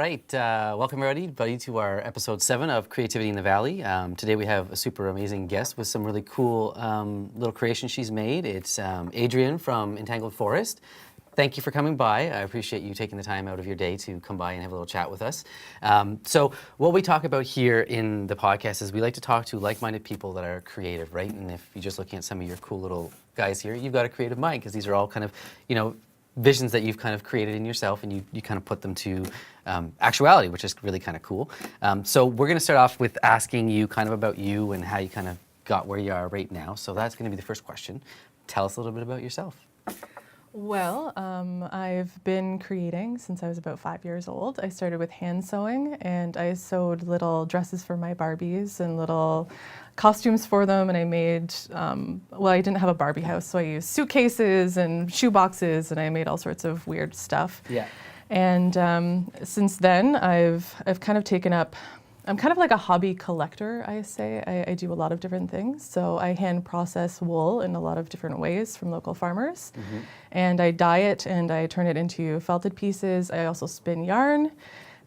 right, welcome everybody to our episode 7 of Creativity in the Valley. Today we have a super amazing guest with some really cool little creations she's made. It's Adrienne from Entangled Forest. Thank you for coming by. I appreciate you taking the time out of your day to come by and have a little chat with us. So what we talk about here in the podcast is we like to talk to like-minded people that are creative, right? And if you're just looking at some of your cool little guys here, you've got a creative mind because these are all kind of, visions that you've kind of created in yourself and you kind of put them to actuality, which is really kind of cool. So we're going to start off with asking you kind of about you and how you kind of got where you are right now. So that's going to be the first question. Tell us a little bit about yourself. Well, I've been creating since I was about 5 years old. I started with hand sewing and I sewed little dresses for my Barbies and little costumes for them, and I made, I didn't have a Barbie house, so I used suitcases and shoe boxes, and I made all sorts of weird stuff. Yeah. And since then, I've kind of taken up, I'm kind of like a hobby collector, I say. I do a lot of different things. So I hand process wool in a lot of different ways from local farmers. Mm-hmm. And I dye it and I turn it into felted pieces. I also spin yarn,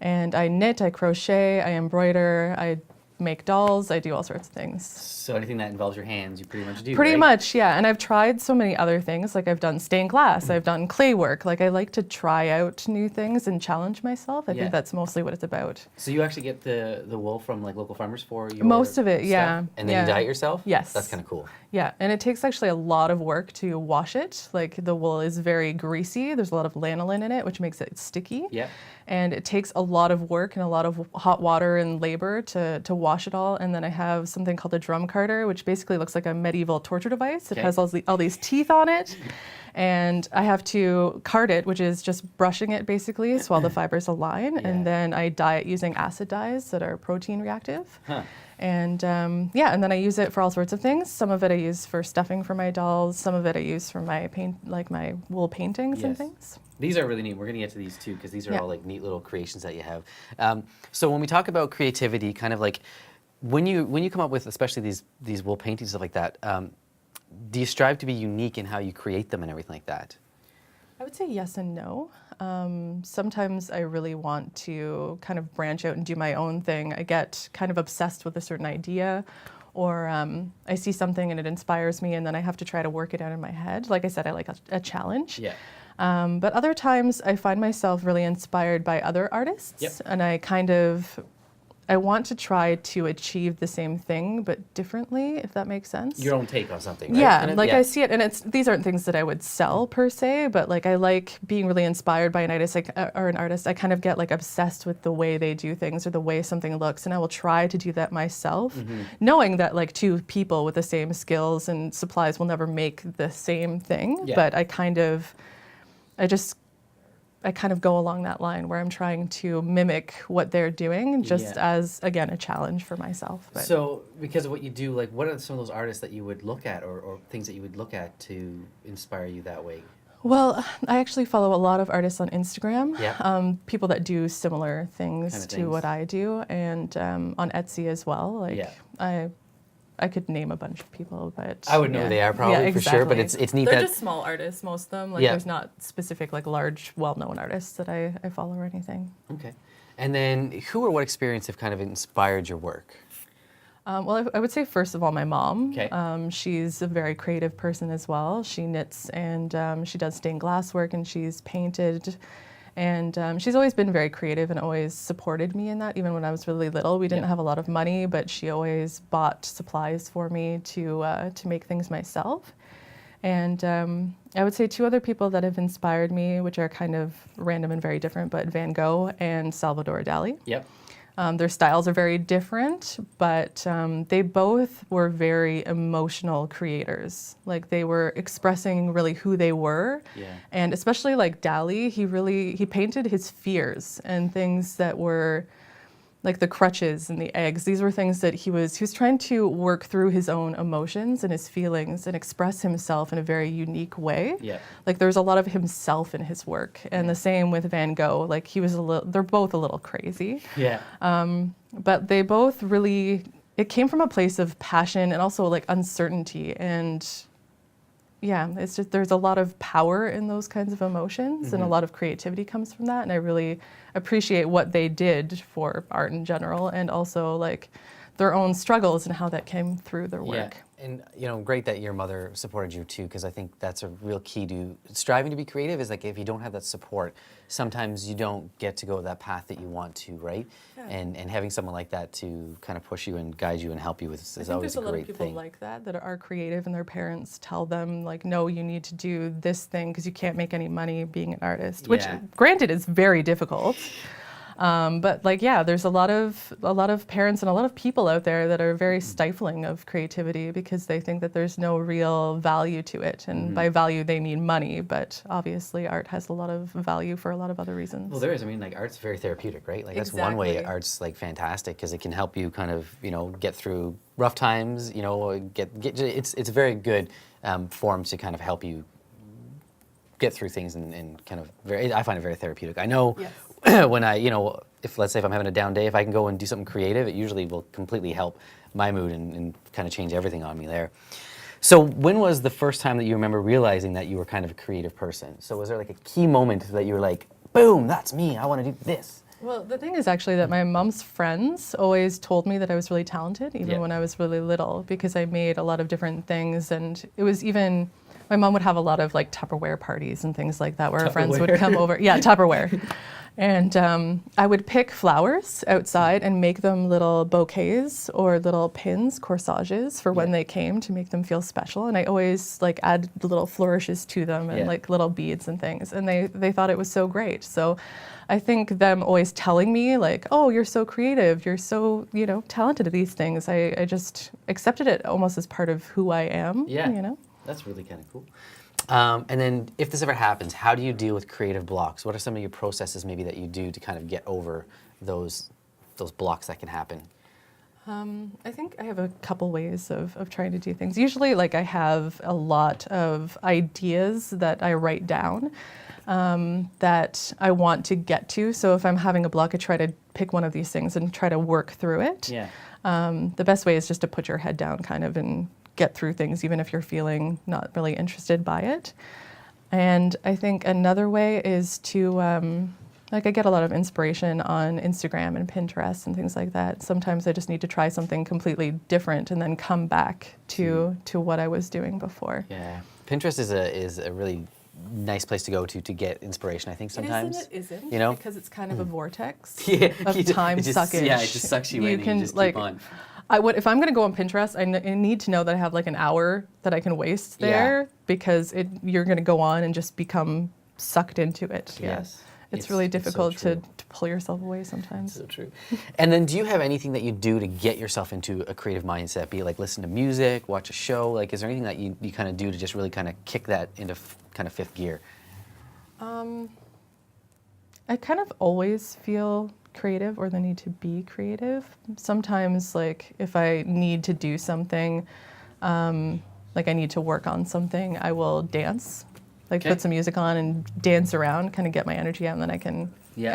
and I knit, I crochet, I embroider, I make dolls, I do all sorts of things. So anything that involves your hands, you pretty much do, Pretty right? much, yeah. And I've tried so many other things. Like I've done stained glass, I've done clay work. Like I like to try out new things and challenge myself. I think that's mostly what it's about. So you actually get the wool from like local farmers for your Most of it, stuff? yeah. And then you dye it yourself? Yes. That's kind of cool. Yeah, and it takes actually a lot of work to wash it. Like the wool is very greasy. There's a lot of lanolin in it, which makes it sticky. Yeah. And it takes a lot of work and a lot of hot water and labor to wash it all. And then I have something called a drum carder, which basically looks like a medieval torture device. It has all these teeth on it. And I have to card it, which is just brushing it basically so all the fibers align. Yeah. And then I dye it using acid dyes that are protein reactive. Huh. And and then I use it for all sorts of things. Some of it I use for stuffing for my dolls. Some of it I use for my my wool paintings and things. These are really neat. We're going to get to these too because these are all like neat little creations that you have. So when we talk about creativity, kind of like when you come up with especially these wool paintings, stuff like that, do you strive to be unique in how you create them and everything like that? I would say yes and no. Sometimes I really want to kind of branch out and do my own thing. I get kind of obsessed with a certain idea, or I see something and it inspires me and then I have to try to work it out in my head. Like I said, I like a challenge. Yeah. But other times I find myself really inspired by other artists, and I want to try to achieve the same thing, but differently, if that makes sense. Your own take on something, right? Yeah, I see it, and these aren't things that I would sell per se, but like I like being really inspired by an artist, I kind of get like obsessed with the way they do things or the way something looks, and I will try to do that myself, knowing that like two people with the same skills and supplies will never make the same thing, but I kind of go along that line where I'm trying to mimic what they're doing just as, again, a challenge for myself. But. So because of what you do, like what are some of those artists that you would look at or things that you would look at to inspire you that way? Well, I actually follow a lot of artists on Instagram, people that do similar things to what I do, and on Etsy as well. I could name a bunch of people, but I would know who they are probably for sure. But it's neat. They're just small artists, most of them. Like there's not specific like large, well-known artists that I follow or anything. Okay, and then who or what experience have kind of inspired your work? Well, I would say first of all my mom. Okay. She's a very creative person as well. She knits and she does stained glass work and she's painted. And she's always been very creative and always supported me in that. Even when I was really little, we didn't have a lot of money, but she always bought supplies for me to make things myself. And I would say two other people that have inspired me, which are kind of random and very different, but Van Gogh and Salvador Dali. Yep. Their styles are very different, but they both were very emotional creators. Like they were expressing really who they were. Yeah. And especially like Dali, he painted his fears and things that were like the crutches and the eggs. These were things that he was trying to work through his own emotions and his feelings and express himself in a very unique way. Yeah. Like there's a lot of himself in his work. And the same with Van Gogh. Like they're both a little crazy. Yeah. But they both really, it came from a place of passion and also like uncertainty. And yeah, it's just there's a lot of power in those kinds of emotions, and a lot of creativity comes from that. And I really appreciate what they did for art in general, and also like their own struggles and how that came through their work. Yeah. And great that your mother supported you too, because I think that's a real key to striving to be creative. Is like if you don't have that support, sometimes you don't get to go that path that you want to, right? Yeah. And having someone like that to kind of push you and guide you and help you with is always a great thing. There's a lot of people like that are creative, and their parents tell them like, no, you need to do this thing because you can't make any money being an artist, which granted is very difficult. But like, yeah, there's a lot of parents and a lot of people out there that are very stifling of creativity because they think that there's no real value to it. And by value, they mean money. But obviously, art has a lot of value for a lot of other reasons. Well, there is. I mean, like, art's very therapeutic, right? Like, that's one way art's like fantastic because it can help you kind of, get through rough times. It's a very good form to kind of help you get through things and kind of I find it very therapeutic. I know. Yes. When if let's say if I'm having a down day, if I can go and do something creative, it usually will completely help my mood and kind of change everything on me there. So when was the first time that you remember realizing that you were kind of a creative person? So was there like a key moment that you were like, boom, that's me, I want to do this? Well, the thing is actually that my mom's friends always told me that I was really talented, even when I was really little, because I made a lot of different things. And it was even, my mom would have a lot of like Tupperware parties and things like that where her friends would come over. Yeah, Tupperware. And I would pick flowers outside and make them little bouquets or little pins, corsages for when they came to make them feel special. And I always like add little flourishes to them and like little beads and things. And they thought it was so great. So I think them always telling me like, oh, you're so creative, you're so, talented at these things. I just accepted it almost as part of who I am. Yeah, that's really kind of cool. And then if this ever happens, how do you deal with creative blocks? What are some of your processes maybe that you do to kind of get over those blocks that can happen? I think I have a couple ways of trying to do things. Usually like I have a lot of ideas that I write down that I want to get to. So if I'm having a block, I try to pick one of these things and try to work through it. Yeah. The best way is just to put your head down kind of and get through things, even if you're feeling not really interested by it. And I think another way is to, I get a lot of inspiration on Instagram and Pinterest and things like that. Sometimes I just need to try something completely different and then come back to what I was doing before. Yeah, Pinterest is a really nice place to go to get inspiration, I think sometimes. It is and it isn't, because it's kind of a vortex of time suckage. Yeah, it just sucks you in and you just keep on. If I'm going to go on Pinterest, I need to know that I have like an hour that I can waste there because you're going to go on and just become sucked into it. Yes. It's really difficult to pull yourself away sometimes. So true. And then do you have anything that you do to get yourself into a creative mindset? Be it like listen to music, watch a show? Like, is there anything that you kind of do to just really kind of kick that into kind of fifth gear? I kind of always feel creative or the need to be creative. Sometimes like if I need to do something, like I need to work on something, I will dance, put some music on and dance around, kind of get my energy out, and then I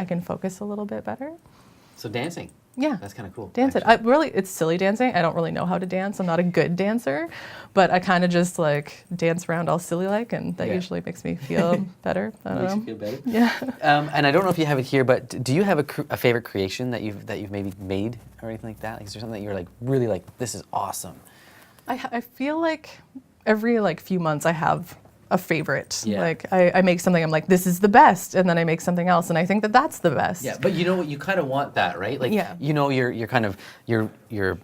can focus a little bit better. So dancing. Yeah. That's kind of cool. Dance it. It's silly dancing. I don't really know how to dance. I'm not a good dancer, but I kind of just like dance around all silly like, and that usually makes me feel better. I don't know. Makes you feel better? Yeah. And I don't know if you have it here, but do you have a favorite creation that you've maybe made or anything like that? Like, is there something that you're like really like, this is awesome? I feel like every few months I have a favorite. Yeah. Like I make something, I'm like, this is the best, and then I make something else, and I think that that's the best. Yeah, but you kind of want that, right? Like, you're kind of you're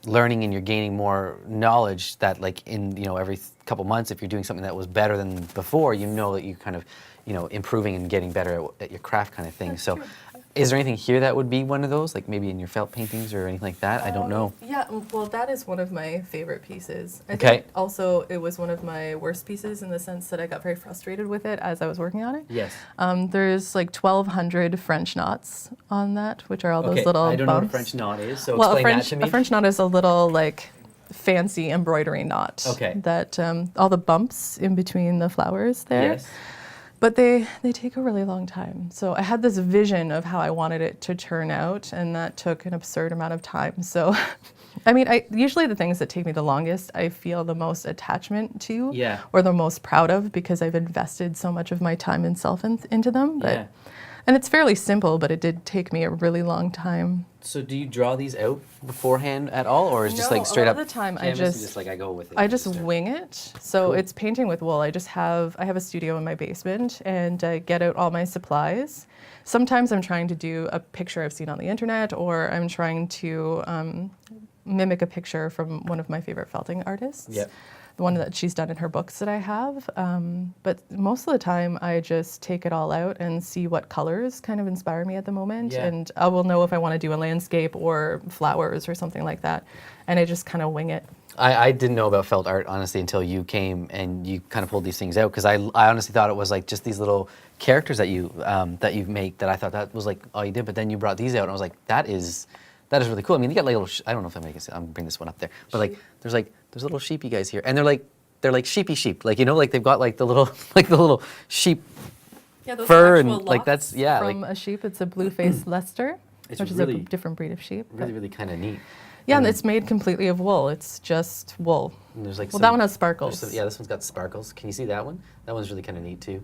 learning and you're gaining more knowledge that like in every couple months, if you're doing something that was better than before, that you're kind of improving and getting better at your craft kind of thing. That's true. Is there anything here that would be one of those, like maybe in your felt paintings or anything like that? I don't know. Yeah, well, that is one of my favorite pieces. I think also it was one of my worst pieces in the sense that I got very frustrated with it as I was working on it. Yes. There's like 1,200 French knots on that, which are all those little bumps. I don't know what a French knot is, so explain that to me. A French knot is a little fancy embroidery knot. Okay. That all the bumps in between the flowers there. Yes. But they take a really long time. So I had this vision of how I wanted it to turn out, and that took an absurd amount of time. So, I mean, usually the things that take me the longest, I feel the most attachment to, or the most proud of, because I've invested so much of my time and self into them. But, and it's fairly simple, but it did take me a really long time. So do you draw these out beforehand at all, or is just like straight up? A lot of the time I just like I go with it. I just wing it. So it's painting with wool. I have a studio in my basement, and I get out all my supplies. Sometimes I'm trying to do a picture I've seen on the internet, or I'm trying to mimic a picture from one of my favorite felting artists. Yep. The one that she's done in her books that I have. But most of the time I just take it all out and see what colors kind of inspire me at the moment. And I will know if I want to do a landscape or flowers or something like that. And I just kind of wing it. I didn't know about felt art, honestly, until you came and you kind of pulled these things out, because I honestly thought it was like just these little characters that you make, that I thought that was like all you did. But then you brought these out and I was like, that is really cool. I mean, you got like little, I don't know if I'm gonna bring this one up there, but like there's little sheepy guys here, and they're like sheepy sheep, like, you know, like they've got like the little sheep fur, and like that's from a sheep. It's a blue-faced Leicester, which is a different breed of sheep. Really kind of neat. Yeah, and it's made completely of wool. It's just wool. And there's like that one has sparkles. Yeah, this one's got sparkles. Can you see that one? That one's really kind of neat too.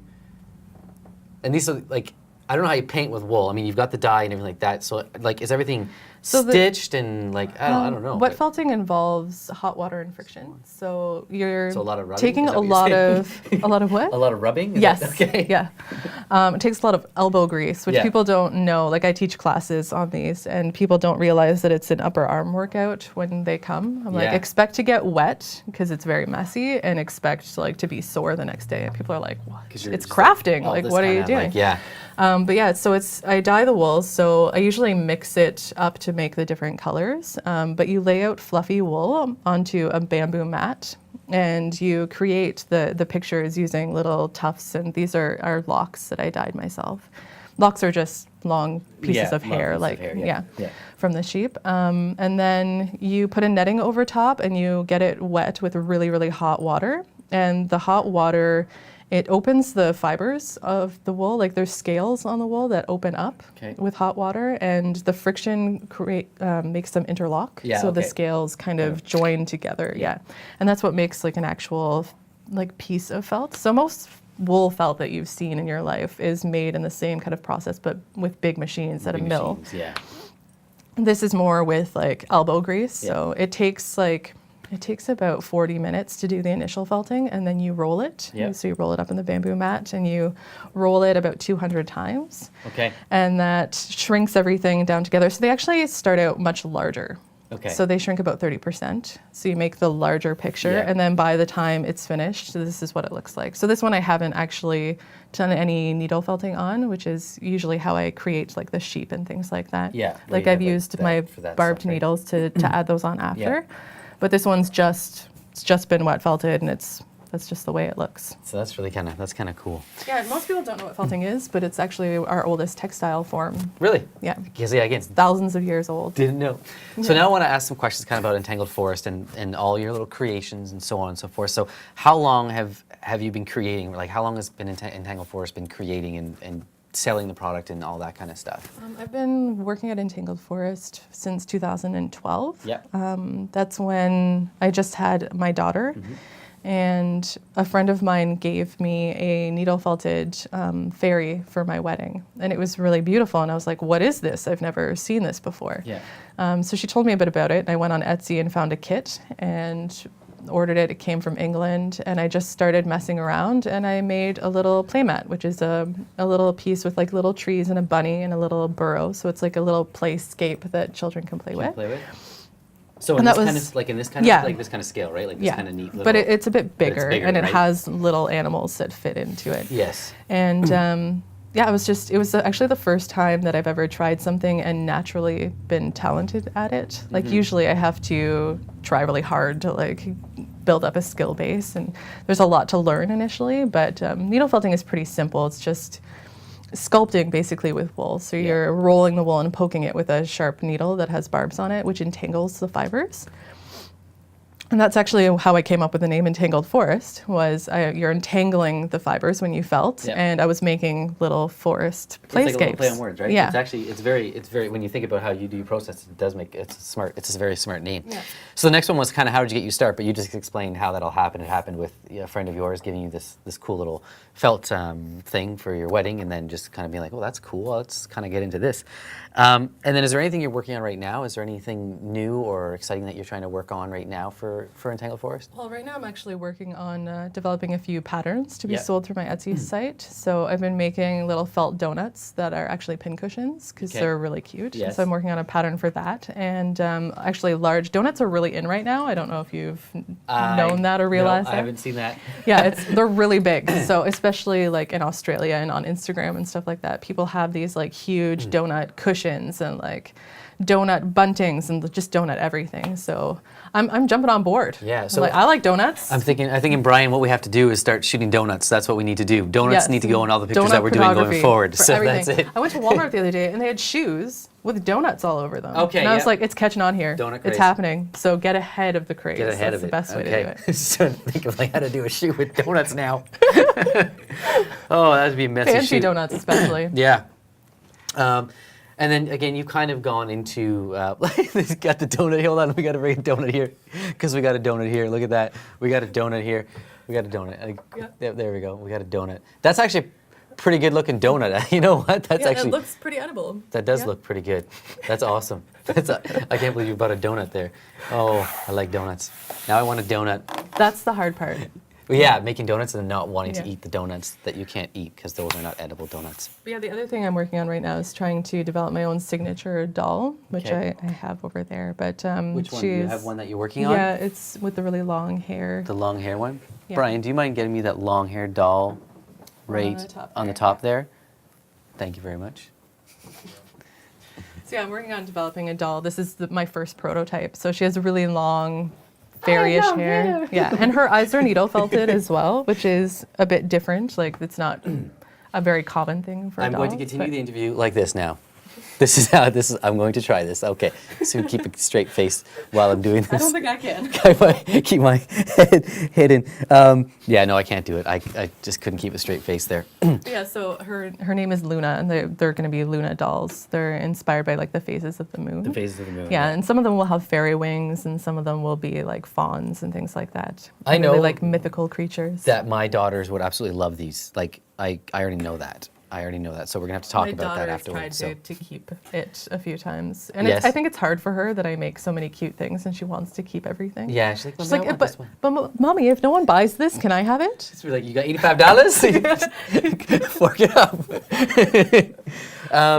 And these are like, I don't know how you paint with wool. I mean, you've got the dye and everything like that. So like, is everything stitched and like, I don't know. Wet felting involves hot water and friction. So you're a lot of rubbing? Taking a lot of what? A lot of rubbing? Yes. Okay. Yeah. It takes a lot of elbow grease, which people don't know. Like, I teach classes on these, and people don't realize that it's an upper arm workout when they come. I'm like, expect to get wet because it's very messy, and expect like to be sore the next day. And people are like, what? It's crafting. Like, what are you doing? But yeah, so I dye the wool, so I usually mix it up to make the different colors. But you lay out fluffy wool onto a bamboo mat, and you create the pictures using little tufts, and these are locks that I dyed myself. Locks are just long pieces of hair, from the sheep. And then you put a netting over top, and you get it wet with really, really hot water. And the hot water, it opens the fibers of the wool. Like, there's scales on the wool that open up with hot water, and the friction makes them interlock. So the scales kind of join together. And that's what makes like an actual like piece of felt. So most wool felt that you've seen in your life is made in the same kind of process, but with big machines at a mill. This is more with like elbow grease. So it takes about 40 minutes to do the initial felting, and then you roll it. So you roll it up in the bamboo mat, and you roll it about 200 times. And that shrinks everything down together. So they actually start out much larger. So they shrink about 30%. So you make the larger picture, and then by the time it's finished, this is what it looks like. So this one I haven't actually done any needle felting on, which is usually how I create like the sheep and things like that. Like, I've used my barbed needles to add those on after. But this one's it's just been wet felted, and that's just the way it looks. So that's really kind of cool. Yeah, most people don't know what felting is, but it's actually our oldest textile form. Really? Yeah. Because again, it's thousands of years old. Didn't know. So now I want to ask some questions kind of about Entangled Forest and all your little creations and so on and so forth. So how long have you been creating? Like, how long has Entangled Forest been creating and selling the product and all that kind of stuff? I've been working at Entangled Forest since 2012. That's when I just had my daughter. And a friend of mine gave me a needle felted fairy for my wedding. And it was really beautiful. And I was like, what is this? I've never seen this before. So she told me a bit about it. And I went on Etsy and found a kit and ordered it. It came from England. And I just started messing around. And I made a little playmat, which is a little piece with like little trees and a bunny and a little burrow. So it's like a little playscape that children can play with. So in this kind of scale, right? Like this kind of neat little... But it's a bit bigger, and it has little animals that fit into it. And it was actually the first time that I've ever tried something and naturally been talented at it. Like, usually I have to try really hard to like build up a skill base, and there's a lot to learn initially, but needle felting is pretty simple. It's just sculpting basically with wool. So you're rolling the wool and poking it with a sharp needle that has barbs on it, which entangles the fibers. And that's actually how I came up with the name Entangled Forest, was you're entangling the fibers when you felt, and I was making little forest playscapes. It's like a little play on words, right? Yeah. It's actually, it's very, when you think about how you do your process, it does make, it's a very smart name. Yeah. So the next one was kind of how did you get you start, but you just explained how that all happened. It happened with a friend of yours giving you this cool little felt thing for your wedding, and then just kind of being like, oh, that's cool, let's kind of get into this. And then is there anything you're working on right now? Is there anything new or exciting that you're trying to work on right now for Entangled Forest? Well, right now I'm actually working on developing a few patterns to be sold through my Etsy site. So I've been making little felt donuts that are actually pin cushions because they're really cute. Yes. So I'm working on a pattern for that. And actually large donuts are really in right now. I don't know if you've known that or realized that. I haven't seen that. Yeah, they're really big. So especially like in Australia and on Instagram and stuff like that, people have these like huge donut cushions and like donut buntings and just donut everything. So I'm jumping on board. Yeah, so I like donuts. I think, Brian, what we have to do is start shooting donuts. That's what we need to do. Donuts need to go in all the pictures that we're doing going forward. So everything. that's it. I went to Walmart the other day and they had shoes with donuts all over them. Okay, and I was like, it's catching on here. Donut craze. It's happening. So get ahead of the craze. Get ahead That's of it. the best way to do it. So think of like how to do a shoe with donuts now. Oh, that'd be a messy Fancy shoot. donuts especially. Yeah. And then again, you've kind of gone into this got the donut. Hold on, we got to bring a donut here because we got a donut here. Look at that. We got a donut here. We got a donut. There we go. We got a donut. That's actually a pretty good looking donut. You know what? That's actually. It looks pretty edible. That does look pretty good. That's awesome. I can't believe you bought a donut there. Oh, I like donuts. Now I want a donut. That's the hard part. Well, yeah, making donuts and not wanting to eat the donuts that you can't eat because those are not edible donuts. But yeah, the other thing I'm working on right now is trying to develop my own signature doll, which I have over there. But which one? Do you have one that you're working on? Yeah, it's with the really long hair. The long hair one? Yeah. Brian, do you mind getting me that long hair doll right on the top there? Thank you very much. So yeah, I'm working on developing a doll. This is my first prototype. So she has a really long, fairyish hair. Yeah, and her eyes are needle felted as well, which is a bit different. Like it's not a very common thing for a doll. I'm going to continue the interview like this now. This is how this is. I'm going to try this. Okay, so keep a straight face while I'm doing this. I don't think I can. Keep my head hidden. Yeah, no, I can't do it. I just couldn't keep a straight face there. Yeah, so her name is Luna, and they're going to be Luna dolls. They're inspired by like the phases of the moon. The phases of the moon. Yeah, and some of them will have fairy wings, and some of them will be like fawns and things like that. I know really, like mythical creatures. that my daughters would absolutely love these. Like I already know that. So we're gonna have to talk about that afterwards. My daughter's tried to keep it a few times, and Yes. I think it's hard for her that I make so many cute things, and she wants to keep everything. Yeah, she's like, I want this one. But mommy, if no one buys this, can I have it? She's like, you got $85? Fork it up.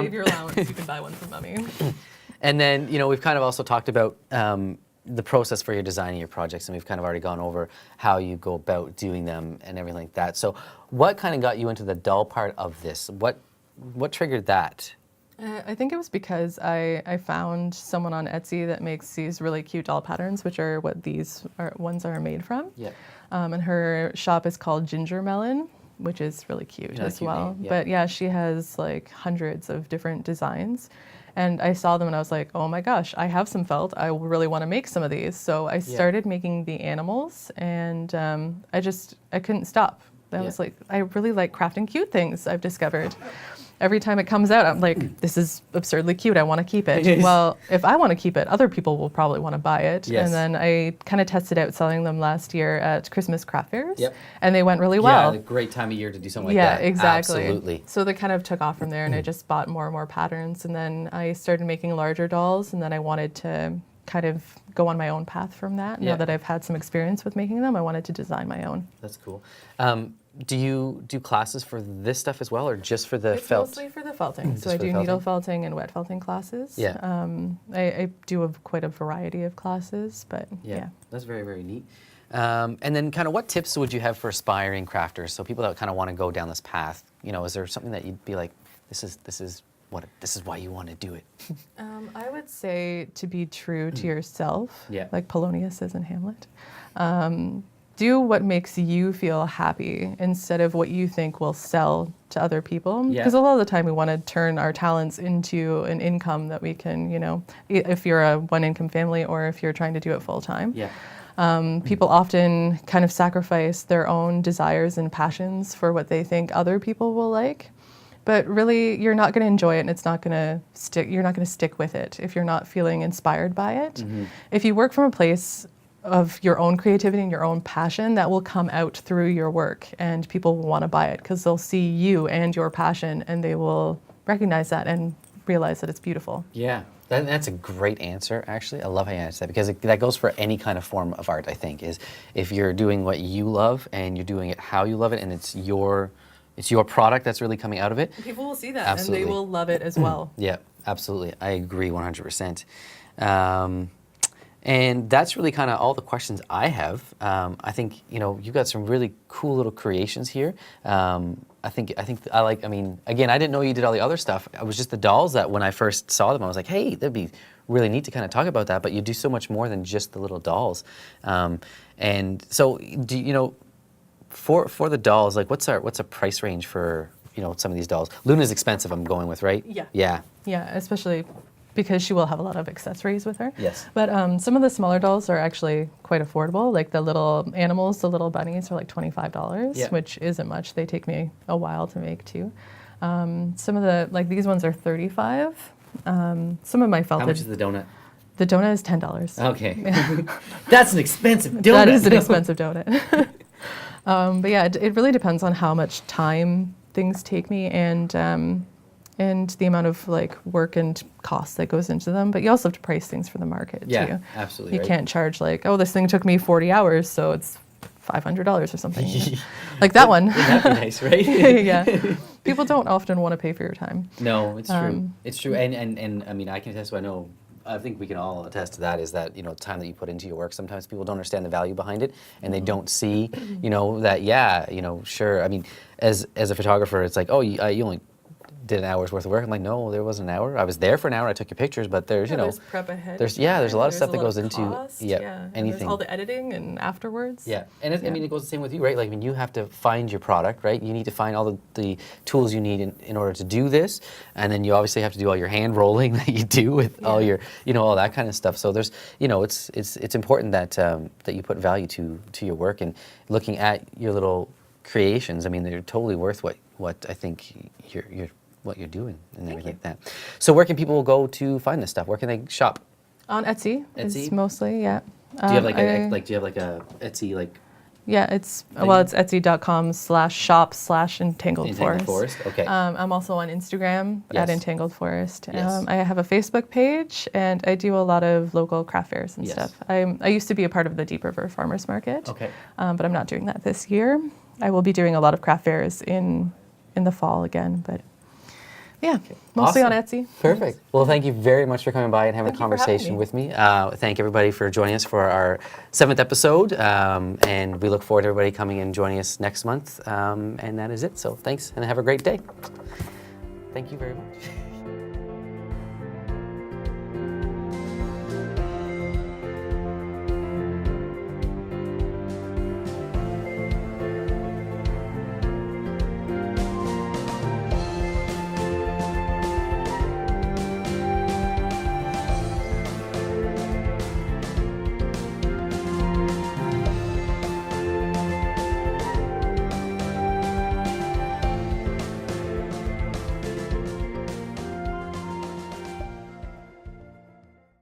Save your allowance. You can buy one for mommy. And then, we've kind of also talked about the process for your designing your projects, and we've kind of already gone over how you go about doing them and everything like that. So what kind of got you into the doll part of this? What triggered that? I think it was because I found someone on Etsy that makes these really cute doll patterns, which are what these ones are made from. Yeah. And her shop is called Ginger Melon, which is really cute as well. Name, yeah. But yeah, she has like hundreds of different designs. And I saw them and I was like, oh my gosh, I have some felt. I really want to make some of these. So I started making the animals, and I couldn't stop. I was like, I really like crafting cute things, I've discovered. Every time it comes out, I'm like, this is absurdly cute. I want to keep it. Well, if I want to keep it, other people will probably want to buy it. Yes. And then I kind of tested out selling them last year at Christmas craft fairs. Yep. And they went really well. Yeah, a great time of year to do something like that. Yeah, exactly. Absolutely. So they kind of took off from there, and I just bought more and more patterns. And then I started making larger dolls, and then I wanted to kind of go on my own path from that. Yeah. Now that I've had some experience with making them, I wanted to design my own. That's cool. Do you do classes for this stuff as well, or just for the felt? Mostly for the felting. So Just I for the do felting? needle felting and wet felting classes. Yeah. I do quite a variety of classes, but yeah. That's very, very neat. And then kind of what tips would you have for aspiring crafters? So people that kind of want to go down this path, is there something that you'd be like, this is why you want to do it? I would say to be true to yourself, Yeah. like Polonius says in Hamlet. do what makes you feel happy instead of what you think will sell to other people. Yeah. Because a lot of the time we want to turn our talents into an income that we can, you know, if you're a one-income family or if you're trying to do it full-time. Yeah. People often kind of sacrifice their own desires and passions for what they think other people will like. But really, you're not going to enjoy it, and it's not going to stick. You're not going to stick with it if you're not feeling inspired by it. If you work from a place of your own creativity and your own passion, that will come out through your work, and people will want to buy it because they'll see you and your passion, and they will recognize that and realize that it's beautiful. Yeah. That's a great answer, actually. I love how you answered that, because that goes for any kind of form of art, I think, is if you're doing what you love and you're doing it how you love it, and it's your product that's really coming out of it. People will see that, Absolutely. and they will love it as well. Yeah, absolutely. I agree 100%. And that's really kind of all the questions I have. I think, you know, you've got some really cool little creations here. I mean, again, I didn't know you did all the other stuff. It was just the dolls that when I first saw them, I was like, hey, that'd be really neat to kind of talk about that, but you do so much more than just the little dolls. And so, do you know, for the dolls, like what's a price range for, you know, some of these dolls? Luna's expensive, I'm going with, right? Yeah. Yeah. Yeah, especially because she will have a lot of accessories with her. Yes. But some of the smaller dolls are actually quite affordable. Like the little animals, the little bunnies are like $25, Yeah. which isn't much. They take me a while to make too. Some of the, like these ones are $35. Some of my felted. How much is the donut? The donut is $10. Okay. That's an expensive donut. That is an expensive donut. But yeah, it really depends on how much time things take me and the amount of like work and cost that goes into them. But you also have to price things for the market Yeah, too. absolutely. You right. can't charge like, oh, this thing took me 40 hours, so it's $500 or something. Like that one. Wouldn't that be nice, right? Yeah. People don't often want to pay for your time. No, it's true. It's true. And I mean, I can attest to, I think we can all attest to that, is that, you know, time that you put into your work, sometimes people don't understand the value behind it, and they don't see, you know, that, yeah, you know, sure. I mean, as a photographer, it's like, oh, you only did an hour's worth of work. I'm like, no, there wasn't an hour. I was there for an hour. I took your pictures, but there's, you know, there's prep ahead. there's a lot of stuff that goes into cost, and anything. there's all the editing and afterwards. Yeah, and I mean, it goes the same with you, right? Like, I mean, you have to find your product, right? You need to find all the tools you need in order to do this, and then you obviously have to do all your hand rolling that you do with all your, you know, all that kind of stuff. So there's, you know, it's important that that you put value to your work, and looking at your little creations. I mean, they're totally worth what I think what you're doing and everything like that. So where can people go to find this stuff? Where can they shop? On Etsy. Etsy? Is mostly, yeah. Do you have like do you have like a Etsy like? Yeah, it's etsy.com/shop/Entangled Forest. Okay. I'm also on Instagram Yes. at Entangled Forest. Yes. I have a Facebook page, and I do a lot of local craft fairs and Yes. stuff. I used to be a part of the Deep River Farmers Market. Okay. But I'm not doing that this year. I will be doing a lot of craft fairs in the fall again, but yeah, mostly Awesome. on Etsy. Perfect. Well, thank you very much for coming by and having a Thank you for having conversation me. with me. Thank everybody for joining us for our 7th episode, and we look forward to everybody coming and joining us next month. And that is it. So thanks, and have a great day. Thank you very much.